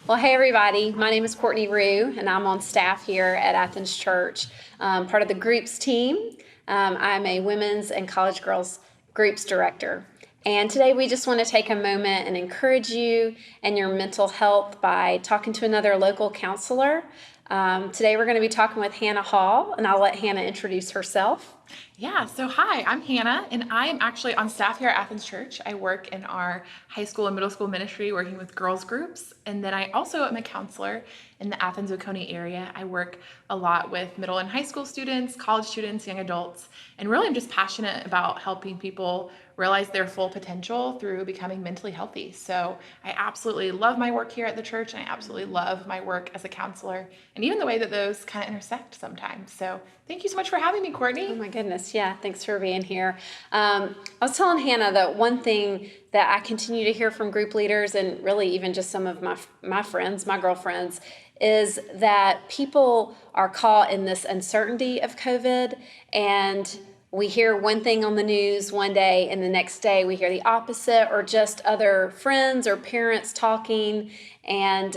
Well, hey everybody, my name is Courtney Rue and I'm on staff here at Athens Church, part of the groups team. I'm a women's and college girls groups director. And today we just want to take a moment and encourage you and your mental health by talking to another local counselor. Today we're going to be talking with Hannah Hall, and I'll let Hannah introduce herself. Yeah, so hi, I'm Hannah, and I am actually on staff here at Athens Church. I work in our high school and middle school ministry working with girls groups, and then I also am a counselor in the Athens-Oconee area. I work a lot with middle and high school students, college students, young adults, and really I'm just passionate about helping people realize their full potential through becoming mentally healthy. So I absolutely love my work here at the church, and I absolutely love my work as a counselor, and even the way that those kind of intersect sometimes. So thank you so much for having me, Courtney. Oh my goodness, yeah, thanks for being here. I was telling Hannah that one thing that I continue to hear from group leaders, and really even just some of my friends, my girlfriends, is that people are caught in this uncertainty of COVID, and we hear one thing on the news one day and the next day we hear the opposite, or just other friends or parents talking, and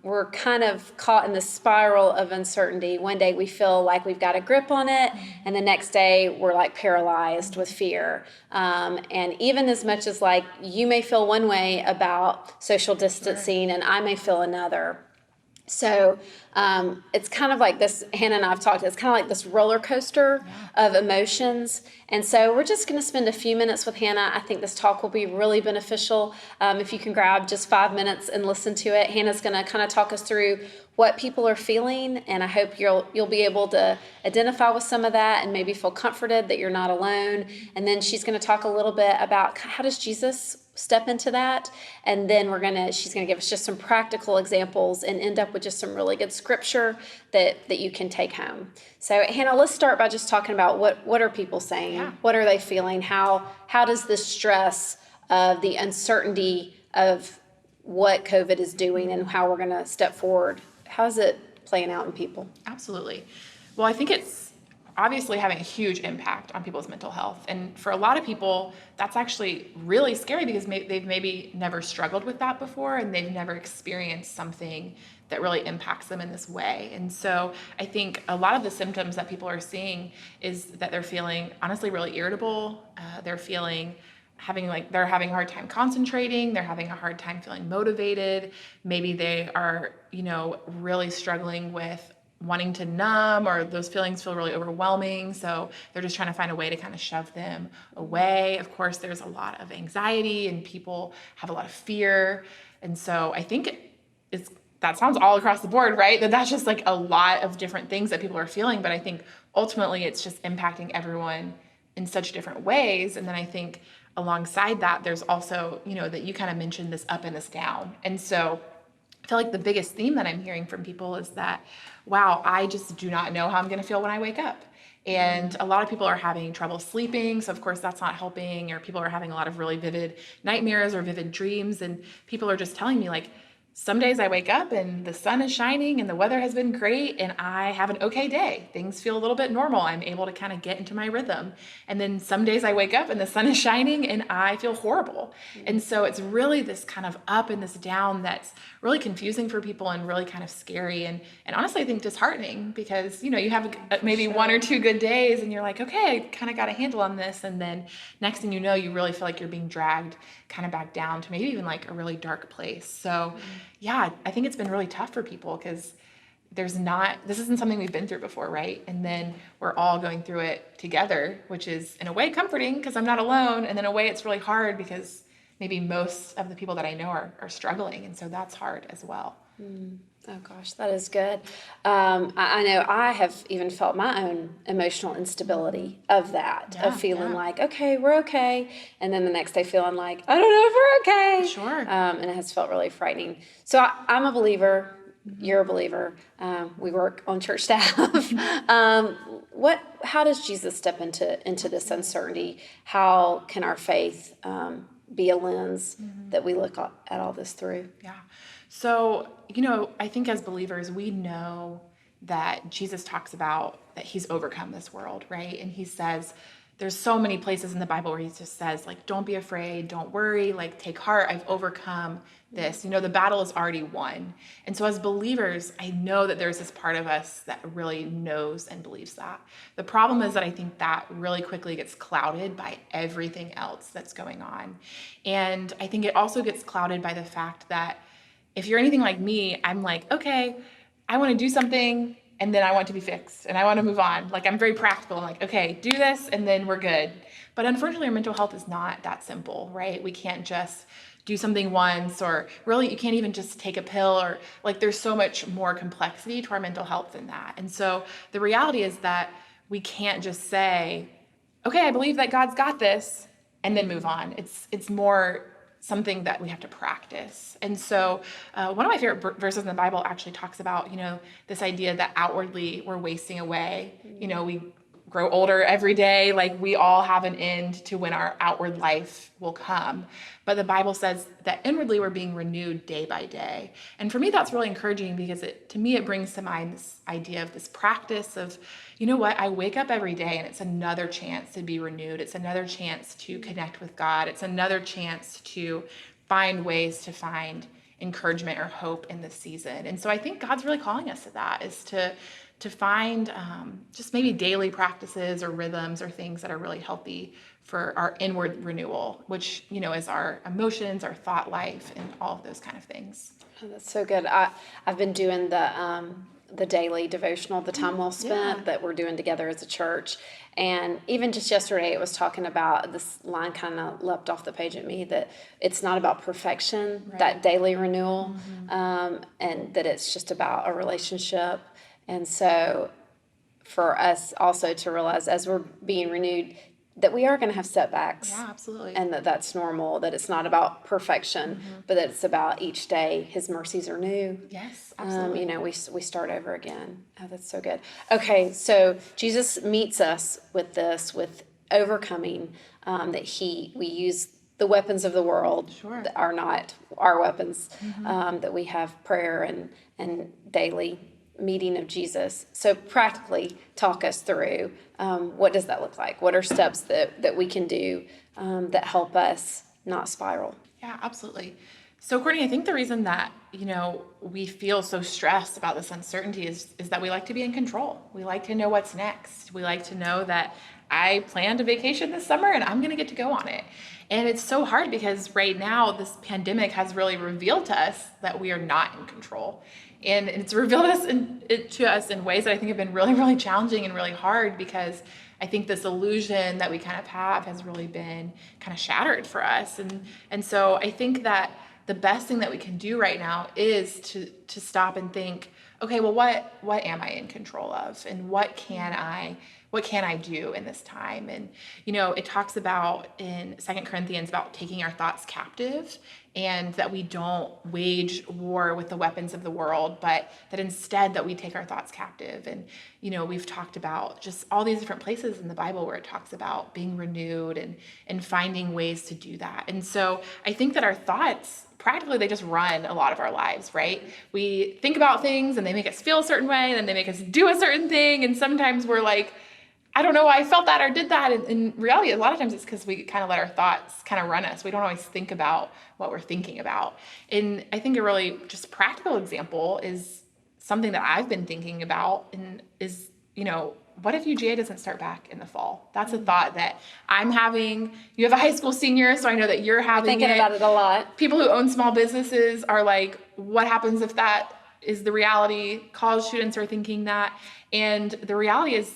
we're kind of caught in this spiral of uncertainty. One day we feel like we've got a grip on it, and the next day we're like paralyzed with fear. And even as much as like you may feel one way about social distancing and I may feel another. So it's kind of like this, Hannah and I have talked, it's kind of like this roller coaster of emotions. And so we're just going to spend a few minutes with Hannah. I think this talk will be really beneficial. If you can grab just 5 minutes and listen to it, Hannah's going to kind of talk us through what people are feeling, and I hope you'll be able to identify with some of that and maybe feel comforted that you're not alone. And then she's going to talk a little bit about how does Jesus step into that, and then she's gonna give us just some practical examples and end up with just some really good scripture that you can take home. So Hannah, let's start by just talking about what are people saying? Yeah. What are they feeling? How does the stress of the uncertainty of what COVID is doing and how we're gonna step forward, how's it playing out in people? Absolutely. Well, I think it's obviously having a huge impact on people's mental health. And for a lot of people, that's actually really scary because they've maybe never struggled with that before, and they've never experienced something that really impacts them in this way. And so I think a lot of the symptoms that people are seeing is that they're feeling honestly really irritable. They're having a hard time concentrating. They're having a hard time feeling motivated. Maybe they are, really struggling with wanting to numb, or those feelings feel really overwhelming. So they're just trying to find a way to kind of shove them away. Of course, there's a lot of anxiety and people have a lot of fear. And so I think that sounds all across the board, right? That's just like a lot of different things that people are feeling. But I think ultimately it's just impacting everyone in such different ways. And then I think alongside that, there's also, that you kind of mentioned this up and this down. And so I feel like the biggest theme that I'm hearing from people is that, wow, I just do not know how I'm going to feel when I wake up. And a lot of people are having trouble sleeping. So of course that's not helping, or people are having a lot of really vivid nightmares or vivid dreams. And people are just telling me like, some days I wake up and the sun is shining and the weather has been great and I have an okay day. Things feel a little bit normal. I'm able to kind of get into my rhythm. And then some days I wake up and the sun is shining and I feel horrible. And so it's really this kind of up and this down that's really confusing for people and really kind of scary. And honestly, I think disheartening because, you have maybe one or two good days and you're like, okay, I kind of got a handle on this. And then next thing you know, you really feel like you're being dragged kind of back down to maybe even like a really dark place. So yeah, I think it's been really tough for people because this isn't something we've been through before, right? And then we're all going through it together, which is in a way comforting because I'm not alone. And in a way it's really hard because maybe most of the people that I know are struggling. And so that's hard as well. Oh gosh, that is good. I know I have even felt my own emotional instability of that, of feeling like, okay, we're okay. And then the next day feeling like, I don't know if we're okay. Sure. And it has felt really frightening. So I'm a believer. You're a believer. We work on church staff. How does Jesus step into this uncertainty? How can our faith be a lens that we look at all this through? Yeah. So, I think as believers, we know that Jesus talks about that he's overcome this world, right? And he says, there's so many places in the Bible where he just says, like, don't be afraid, don't worry, like, take heart, I've overcome this. The battle is already won. And so as believers, I know that there's this part of us that really knows and believes that. The problem is that I think that really quickly gets clouded by everything else that's going on. And I think it also gets clouded by the fact that if you're anything like me, I'm like, okay, I want to do something, and then I want to be fixed and I want to move on. Like, I'm very practical. I'm like, okay, do this and then we're good. But unfortunately, our mental health is not that simple, right? We can't just do something once, or really you can't even just take a pill, or like, there's so much more complexity to our mental health than that. And so the reality is that we can't just say, okay, I believe that God's got this, and then move on. It's more something that we have to practice. And so one of my favorite verses in the Bible actually talks about, this idea that outwardly we're wasting away. We grow older every day. Like, we all have an end to when our outward life will come. But the Bible says that inwardly we're being renewed day by day. And for me, that's really encouraging, because to me, it brings to mind this idea of this practice of, I wake up every day and it's another chance to be renewed. It's another chance to connect with God. It's another chance to find ways to find encouragement or hope in this season. And so I think God's really calling us to that, is to find just maybe daily practices or rhythms or things that are really healthy for our inward renewal, which, is our emotions, our thought life, and all of those kind of things. Oh, that's so good. I've been doing the daily devotional, the time well spent, that we're doing together as a church. And even just yesterday, it was talking about, this line kind of leapt off the page at me, that it's not about perfection, right, that daily renewal, and that it's just about a relationship. And so for us also to realize, as we're being renewed, that we are going to have setbacks. Yeah, absolutely. And that's normal, that it's not about perfection, but that it's about each day His mercies are new. Yes, absolutely. We start over again. Oh, that's so good. Okay, so Jesus meets us with this, with overcoming, that we use the weapons of the world that are not our weapons, that we have prayer and daily meeting of Jesus. So practically talk us through, what does that look like? What are steps that we can do that help us not spiral? Yeah, absolutely. So Courtney, I think the reason that, we feel so stressed about this uncertainty is that we like to be in control. We like to know what's next. We like to know that I planned a vacation this summer and I'm going to get to go on it. And it's so hard, because right now this pandemic has really revealed to us that we are not in control. And it's revealed to us in ways that I think have been really, really challenging and really hard, because I think this illusion that we kind of have has really been kind of shattered for us. And so I think that the best thing that we can do right now is to stop and think, okay, well, what am I in control of? And what can I do in this time? And, it talks about in 2 Corinthians about taking our thoughts captive, and that we don't wage war with the weapons of the world, but that instead that we take our thoughts captive. And, we've talked about just all these different places in the Bible where it talks about being renewed and finding ways to do that. And so I think that our thoughts, practically, they just run a lot of our lives, right? We think about things and they make us feel a certain way, and then they make us do a certain thing. And sometimes we're like, I don't know why I felt that or did that. And in reality, a lot of times it's because we kind of let our thoughts kind of run us. We don't always think about what we're thinking about. And I think a really just practical example is something that I've been thinking about, and is, what if UGA doesn't start back in the fall? That's a thought that I'm having. You have a high school senior, so I know that you're having thinking about it a lot. People who own small businesses are like, what happens if that is the reality? College students are thinking that. And the reality is,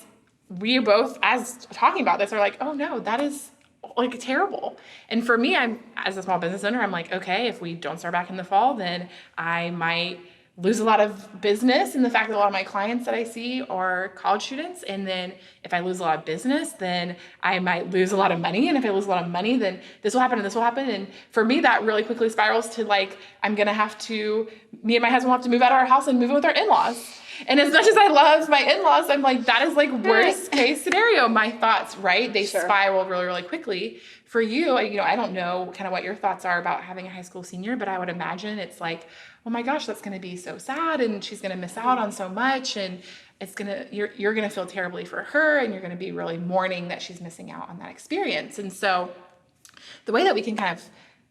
we both, as talking about this, are like, oh no, that is like terrible. And for me, as a small business owner, I'm like, okay, if we don't start back in the fall, then I might lose a lot of business, and the fact that a lot of my clients that I see are college students. And then if I lose a lot of business, then I might lose a lot of money. And if I lose a lot of money, then this will happen and this will happen. And for me, that really quickly spirals to like, me and my husband will have to move out of our house and move in with our in-laws. And as much as I love my in-laws, I'm like, that is like worst case scenario. My thoughts, right? They spiral really, really quickly for you, I don't know kind of what your thoughts are about having a high school senior, but I would imagine it's like, oh my gosh, that's going to be so sad, and she's going to miss out on so much, and you're going to feel terribly for her, and you're going to be really mourning that she's missing out on that experience. And so the way that we can kind of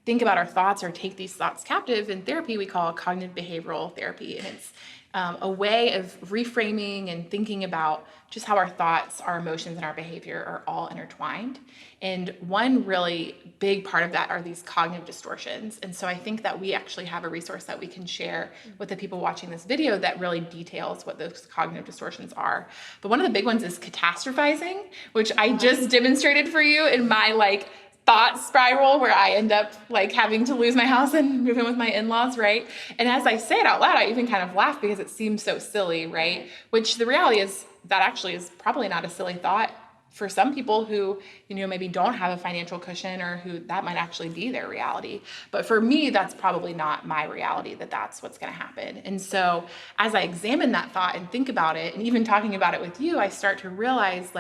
think about our thoughts or take these thoughts captive in therapy, we call cognitive behavioral therapy. And it's a way of reframing and thinking about just how our thoughts, our emotions, and our behavior are all intertwined. And one really big part of that are these cognitive distortions. And so I think that we actually have a resource that we can share with the people watching this video that really details what those cognitive distortions are. But one of the big ones is catastrophizing, which I just demonstrated for you in my thought spiral where I end up having to lose my house and move in with my in-laws, right? And as I say it out loud, I even kind of laugh because it seems so silly, right? Which the reality is that actually is probably not a silly thought for some people who, maybe don't have a financial cushion, or who that might actually be their reality. But for me, that's probably not my reality, that's what's going to happen. And so as I examine that thought and think about it, and even talking about it with you, I start to realize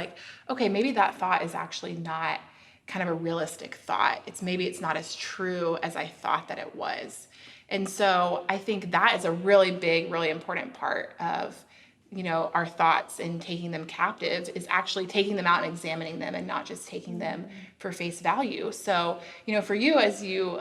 okay, maybe that thought is actually not kind of a realistic thought. Maybe it's not as true as I thought that it was. And so I think that is a really big, really important part of, our thoughts and taking them captive, is actually taking them out and examining them, and not just taking them for face value. So, for you, as you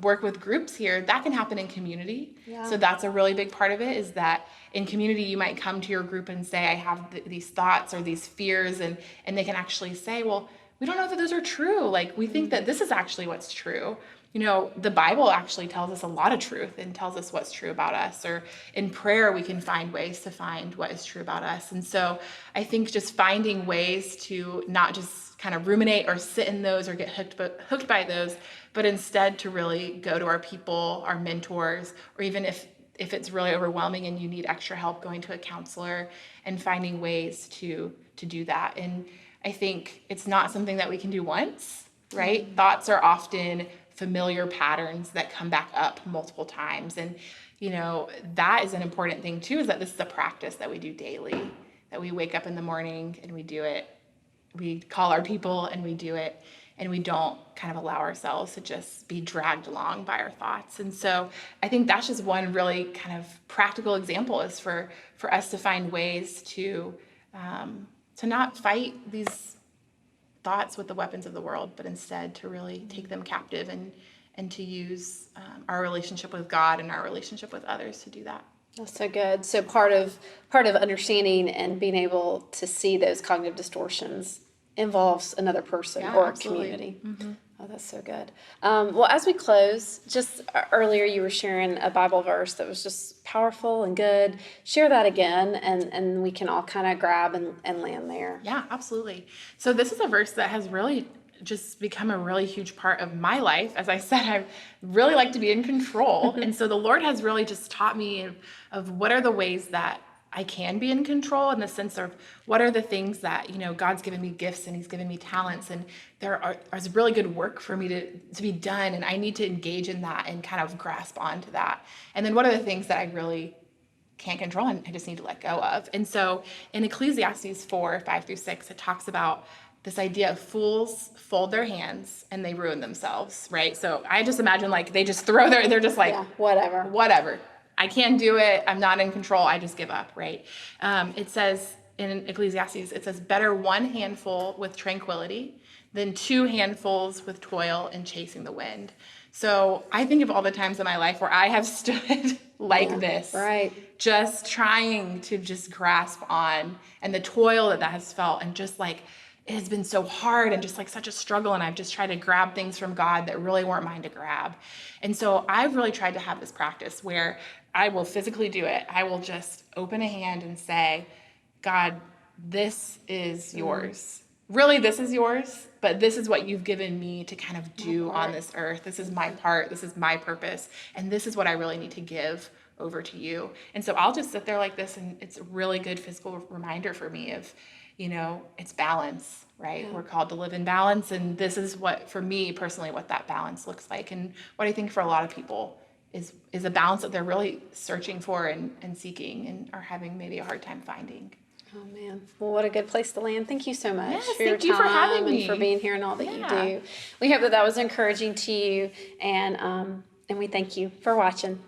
work with groups here, that can happen in community. Yeah. So that's a really big part of it, is that in community, you might come to your group and say, I have these thoughts or these fears, and they can actually say, well, we don't know that those are true. We think that this is actually what's true. The Bible actually tells us a lot of truth and tells us what's true about us. Or in prayer, we can find ways to find what is true about us. And so I think just finding ways to not just kind of ruminate or sit in those or get hooked by those, but instead to really go to our people, our mentors, or even if it's really overwhelming and you need extra help, going to a counselor and finding ways to do that. And I think it's not something that we can do once, right? Mm-hmm. Thoughts are often familiar patterns that come back up multiple times. And, that is an important thing too, is that this is a practice that we do daily, that we wake up in the morning and we do it. We call our people and we do it, and we don't kind of allow ourselves to just be dragged along by our thoughts. And so I think that's just one really kind of practical example, is for us to find ways to not fight these thoughts with the weapons of the world, but instead to really take them captive and to use our relationship with God and our relationship with others to do that. That's so good. So part of understanding and being able to see those cognitive distortions involves another person or absolutely. A community. Mm-hmm. Oh, that's so good. Well, as we close, just earlier you were sharing a Bible verse that was just powerful and good. Share that again, and we can all kind of grab and land there. Yeah, absolutely. So this is a verse that has really just become a really huge part of my life. As I said, I really like to be in control. And so the Lord has really just taught me of what are the ways that I can be in control, in the sense of what are the things that, God's given me gifts and he's given me talents, and there's really good work for me to be done. And I need to engage in that and kind of grasp onto that. And then what are the things that I really can't control and I just need to let go of? And so in Ecclesiastes 4:5-6, it talks about this idea of fools fold their hands and they ruin themselves, right? So I just imagine they just they're just whatever. I can't do it. I'm not in control. I just give up, right? It says in Ecclesiastes, it says, better one handful with tranquility than two handfuls with toil and chasing the wind. So I think of all the times in my life where I have stood this, right? Just trying to just grasp on, and the toil that has felt, and just it has been so hard and just such a struggle, and I've just tried to grab things from God that really weren't mine to grab. And so I've really tried to have this practice where I will physically do it. I will just open a hand and say, God, this is yours. Really, this is yours, but this is what you've given me to kind of do on this earth. This is my part. This is my purpose. And this is what I really need to give over to you. And so I'll just sit there like this, and it's a really good physical reminder for me of, it's balance, right? Yeah. We're called to live in balance. And this is what, for me personally, what that balance looks like. And what I think for a lot of people is a balance that they're really searching for and seeking and are having maybe a hard time finding. Oh man. Well, what a good place to land. Thank you so much Yes, for your thank you for having time and me. for being here and all that Yeah. you do. We hope that was encouraging to you, and we thank you for watching.